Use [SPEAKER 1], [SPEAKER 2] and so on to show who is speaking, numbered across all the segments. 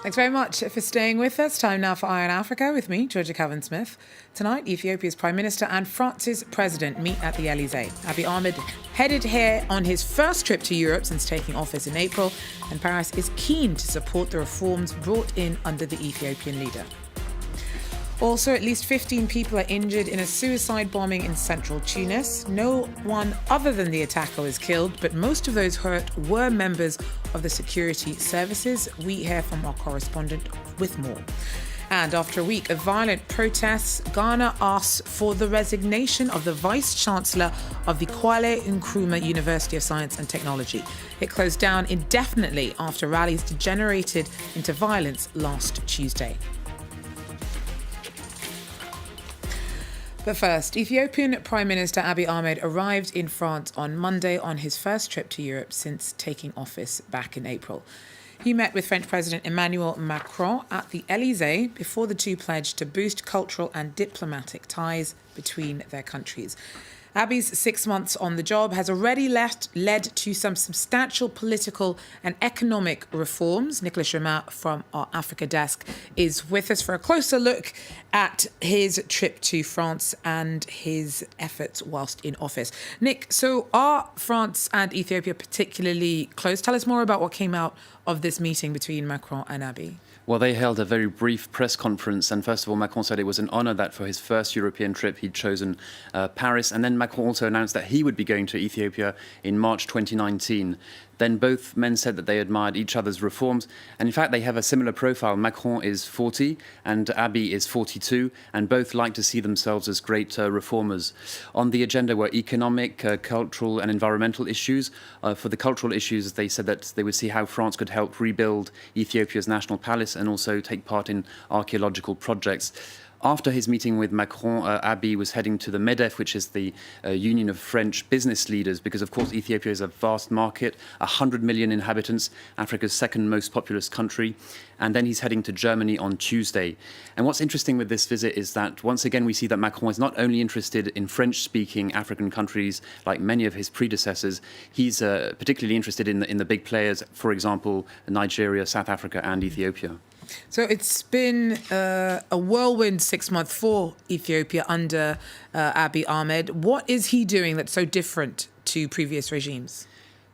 [SPEAKER 1] Thanks very much for staying with us. Time now for Eye on Africa with me, Georgia Cowan-Smith. Tonight, Ethiopia's Prime Minister and France's President meet at the Elysee. Abiy Ahmed headed here on his first trip to Europe since taking office in April, and Paris is keen to support the reforms brought in under the Ethiopian leader. Also, at least 15 people are injured in a suicide bombing in central Tunis. No one other than the attacker was killed, but most of those hurt were members of the security services. We hear from our correspondent with more. And after a week of violent protests, Ghana asks for the resignation of the Vice-Chancellor of the Kwale Nkrumah University of Science and Technology. It closed down indefinitely after rallies degenerated into violence last Tuesday. But first, Ethiopian Prime Minister Abiy Ahmed arrived in France on Monday on his first trip to Europe since taking office back in April. He met with French President Emmanuel Macron at the Elysee before the two pledged to boost cultural and diplomatic ties between their countries. Abiy's 6 months on the job has already led to some substantial political and economic reforms. Nicolas Chemin from our Africa desk is with us for a closer look at his trip to France and his efforts whilst in office. Nick, so are France and Ethiopia particularly close? Tell us more about what came out of this meeting between Macron and Abiy.
[SPEAKER 2] Well, they held a very brief press conference, and first of all, Macron said it was an honour that for his first European trip he'd chosen Paris, and then Macron also announced that he would be going to Ethiopia in March 2019. Then both men said that they admired each other's reforms, and in fact they have a similar profile. Macron is 40 and Abiy is 42, and both like to see themselves as great reformers. On the agenda were economic, cultural and environmental issues. For the cultural issues, they said that they would see how France could help rebuild Ethiopia's national palace and also take part in archaeological projects. After his meeting with Macron, Abiy was heading to the MEDEF, which is the Union of French Business Leaders, because, of course, Ethiopia is a vast market, 100 million inhabitants, Africa's second most populous country. And then he's heading to Germany on Tuesday. And what's interesting with this visit is that, once again, we see that Macron is not only interested in French-speaking African countries, like many of his predecessors, he's particularly interested in the big players, for example, Nigeria, South Africa, and Ethiopia.
[SPEAKER 1] So it's been a whirlwind 6 months for Ethiopia under Abiy Ahmed. What is he doing that's so different to previous regimes?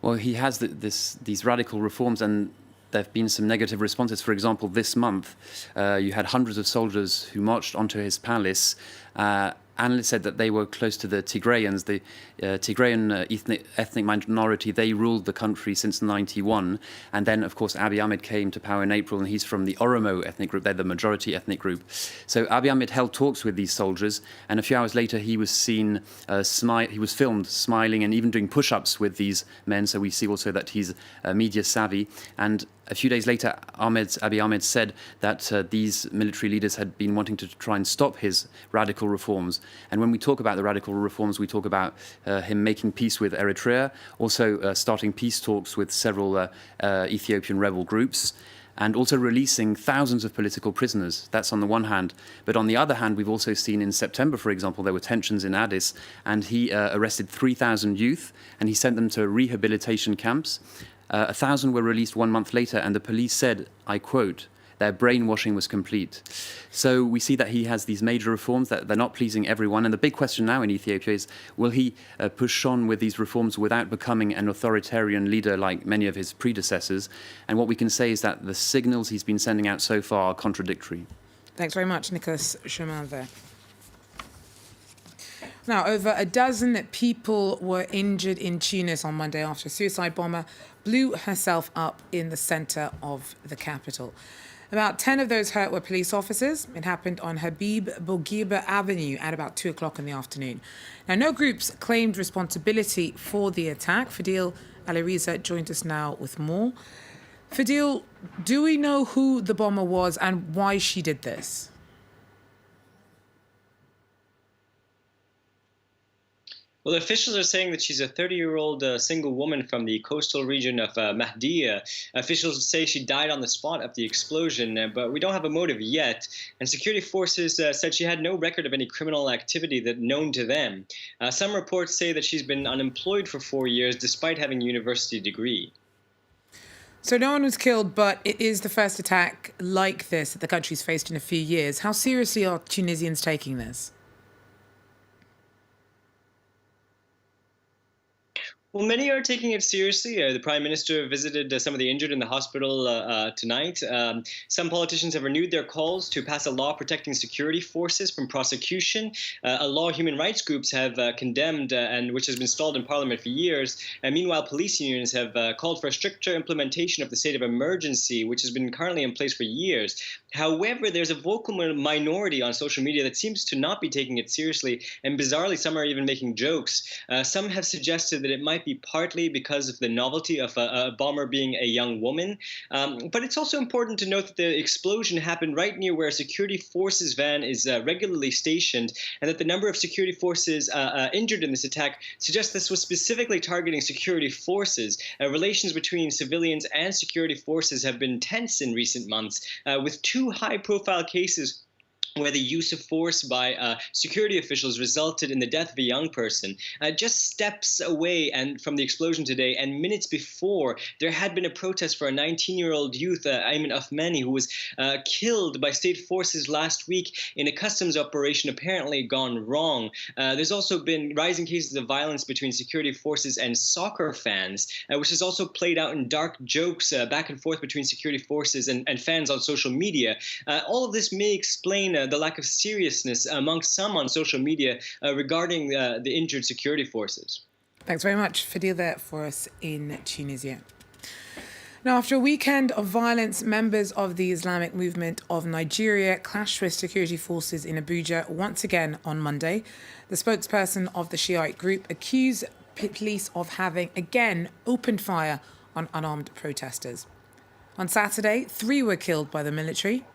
[SPEAKER 2] Well, he has these radical reforms, and there have been some negative responses. For example, this month, you had hundreds of soldiers who marched onto his palace. Analysts said that they were close to the Tigrayans, the Tigrayan ethnic minority. They ruled the country since 1991. And then, of course, Abiy Ahmed came to power in April, and he's from the Oromo ethnic group. They're the majority ethnic group. So Abiy Ahmed held talks with these soldiers, and a few hours later he was seen, he was filmed smiling and even doing push-ups with these men. So we see also that he's media savvy. And a few days later, Abiy Ahmed said that these military leaders had been wanting to try and stop his radical reforms. And when we talk about the radical reforms, we talk about him making peace with Eritrea, also starting peace talks with several Ethiopian rebel groups, and also releasing thousands of political prisoners. That's on the one hand. But on the other hand, we've also seen in September, for example, there were tensions in Addis, and he arrested 3,000 youth, and he sent them to rehabilitation camps. 1,000 were released 1 month later, and the police said, I quote, their brainwashing was complete. So we see that he has these major reforms that they're not pleasing everyone. And the big question now in Ethiopia is, will he push on with these reforms without becoming an authoritarian leader like many of his predecessors? And what we can say is that the signals he's been sending out so far are contradictory.
[SPEAKER 1] Thanks very much, Nicolas Chemin there. Now, over a dozen people were injured in Tunis on Monday after a suicide bomber blew herself up in the centre of the capital. About 10 of those hurt were police officers. It happened on Habib Bourguiba Avenue at about 2 o'clock in the afternoon. Now, no groups claimed responsibility for the attack. Fadil Aliriza joined us now with more. Fadil, do we know who the bomber was and why she did this?
[SPEAKER 3] Well, officials are saying that she's a 30-year-old single woman from the coastal region of Mahdia. Officials say she died on the spot of the explosion, but we don't have a motive yet. And security forces said she had no record of any criminal activity that known to them. Some reports say that she's been unemployed for 4 years despite having a university degree.
[SPEAKER 1] So no one was killed, but it is the first attack like this that the country's faced in a few years. How seriously are Tunisians taking this?
[SPEAKER 3] Well, many are taking it seriously. The Prime Minister visited some of the injured in the hospital tonight. Some politicians have renewed their calls to pass a law protecting security forces from prosecution, a law human rights groups have condemned and which has been stalled in Parliament for years. And meanwhile, police unions have called for a stricter implementation of the state of emergency, which has been currently in place for years. However, there's a vocal minority on social media that seems to not be taking it seriously, and bizarrely, some are even making jokes. Some have suggested that it might be partly because of the novelty of a bomber being a young woman. But it's also important to note that the explosion happened right near where a security forces van is regularly stationed, and that the number of security forces injured in this attack suggests this was specifically targeting security forces. Relations between civilians and security forces have been tense in recent months, with two high-profile cases where the use of force by security officials resulted in the death of a young person. Just steps away and from the explosion today, and minutes before, there had been a protest for a 19-year-old youth, Ayman Othmani, who was killed by state forces last week in a customs operation apparently gone wrong. There's also been rising cases of violence between security forces and soccer fans, which has also played out in dark jokes back and forth between security forces and fans on social media. All of this may explain the lack of seriousness amongst some on social media regarding the injured security forces.
[SPEAKER 1] Thanks very much. Fadil there for us in Tunisia. Now, after a weekend of violence, members of the Islamic Movement of Nigeria clashed with security forces in Abuja once again on Monday. The spokesperson of the Shiite group accused police of having again opened fire on unarmed protesters. On Saturday, 3 were killed by the military.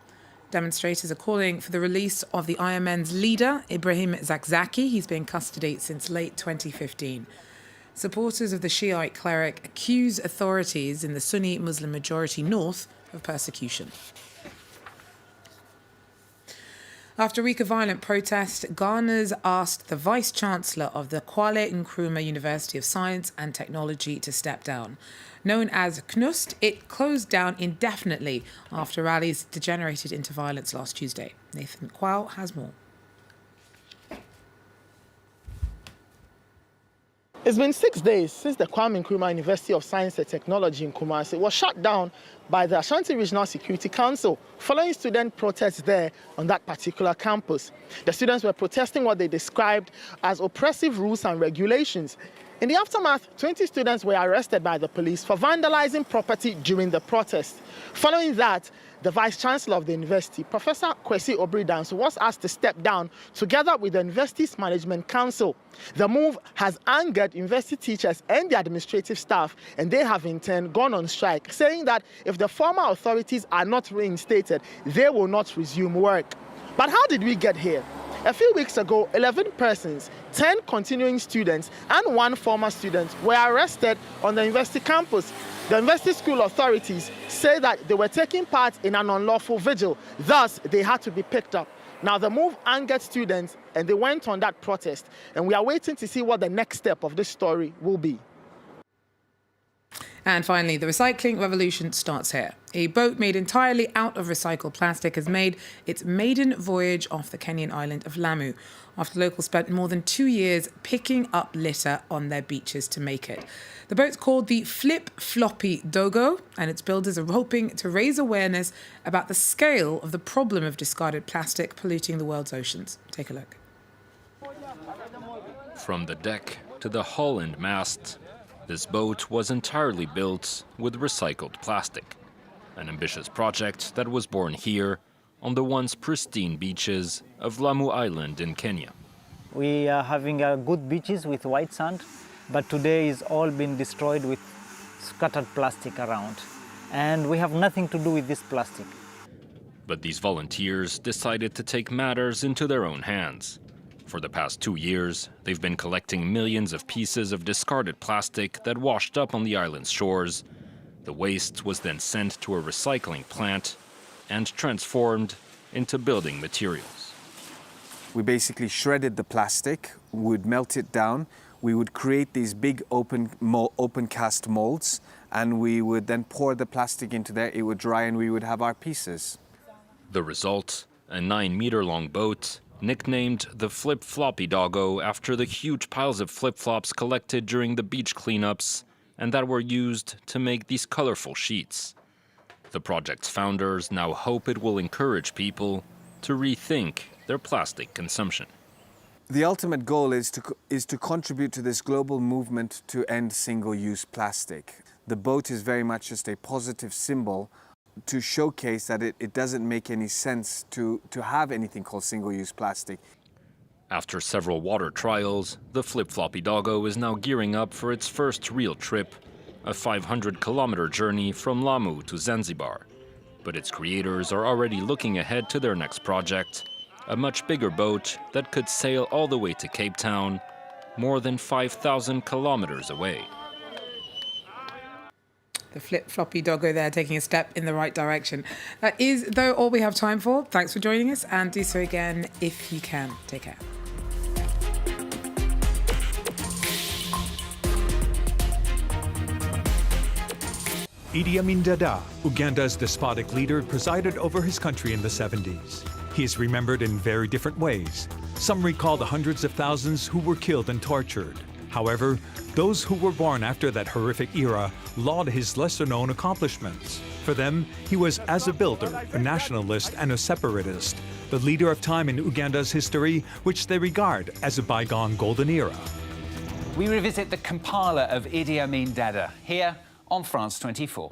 [SPEAKER 1] Demonstrators are calling for the release of the IMN's leader, Ibrahim Zakzaki. He's been in custody since late 2015. Supporters of the Shiite cleric accuse authorities in the Sunni Muslim majority north of persecution. After a week of violent protest, Ghana's asked the Vice-Chancellor of the Kwame Nkrumah University of Science and Technology to step down. Known as KNUST, it closed down indefinitely after rallies degenerated into violence last Tuesday. Nathan Kwao has more.
[SPEAKER 4] It's been 6 days since the Kwame Nkrumah University of Science and Technology in Kumasi was shut down by the Ashanti Regional Security Council following student protests there on that particular campus. The students were protesting what they described as oppressive rules and regulations. In the aftermath, 20 students were arrested by the police for vandalizing property during the protest. Following that, the Vice-Chancellor of the university, Professor Kwesi Obridanso, was asked to step down together with the university's management council. The move has angered university teachers and the administrative staff, and they have in turn gone on strike, saying that if the former authorities are not reinstated, they will not resume work. But how did we get here? A few weeks ago, 11 persons, 10 continuing students and 1 former student were arrested on the university campus. The university school authorities say that they were taking part in an unlawful vigil, thus they had to be picked up. Now the move angered students and they went on that protest, and we are waiting to see what the next step of this story will be.
[SPEAKER 1] And finally, the recycling revolution starts here. A boat made entirely out of recycled plastic has made its maiden voyage off the Kenyan island of Lamu, after locals spent more than 2 years picking up litter on their beaches to make it. The boat's called the Flip Floppy Dogo, and its builders are hoping to raise awareness about the scale of the problem of discarded plastic polluting the world's oceans. Take a look.
[SPEAKER 5] From the deck to the hull and mast, this boat was entirely built with recycled plastic, an ambitious project that was born here on the once pristine beaches of Lamu Island in Kenya.
[SPEAKER 6] We are having good beaches with white sand, but today is all been destroyed with scattered plastic around, and we have nothing to do with this plastic.
[SPEAKER 5] But these volunteers decided to take matters into their own hands. For the past 2 years, they've been collecting millions of pieces of discarded plastic that washed up on the island's shores. The waste was then sent to a recycling plant and transformed into building materials.
[SPEAKER 7] We basically shredded the plastic, would melt it down, we would create these big open cast molds, and we would then pour the plastic into there, it would dry, and we would have our pieces.
[SPEAKER 5] The result, a 9-meter-long boat, nicknamed the Flip-Floppy Doggo after the huge piles of flip-flops collected during the beach cleanups and that were used to make these colorful sheets. The project's founders now hope it will encourage people to rethink their plastic consumption.
[SPEAKER 7] The ultimate goal is to contribute to this global movement to end single-use plastic. The boat is very much just a positive symbol to showcase that it doesn't make any sense to have anything called single-use plastic.
[SPEAKER 5] After several water trials, the Flip-Floppy Doggo is now gearing up for its first real trip, a 500-kilometer journey from Lamu to Zanzibar. But its creators are already looking ahead to their next project, a much bigger boat that could sail all the way to Cape Town, more than 5,000 kilometers away.
[SPEAKER 1] The Flip-Floppy Doggo there taking a step in the right direction. That is, though, all we have time for. Thanks for joining us, and do so again if you can. Take care.
[SPEAKER 8] Idi Amin Dada, Uganda's despotic leader, presided over his country in the 70s. He is remembered in very different ways. Some recall the hundreds of thousands who were killed and tortured. However, those who were born after that horrific era laud his lesser-known accomplishments. For them, he was as a builder, a nationalist, and a separatist, the leader of time in Uganda's history, which they regard as a bygone golden era.
[SPEAKER 9] We revisit the compiler of Idi Amin Dada here on France 24.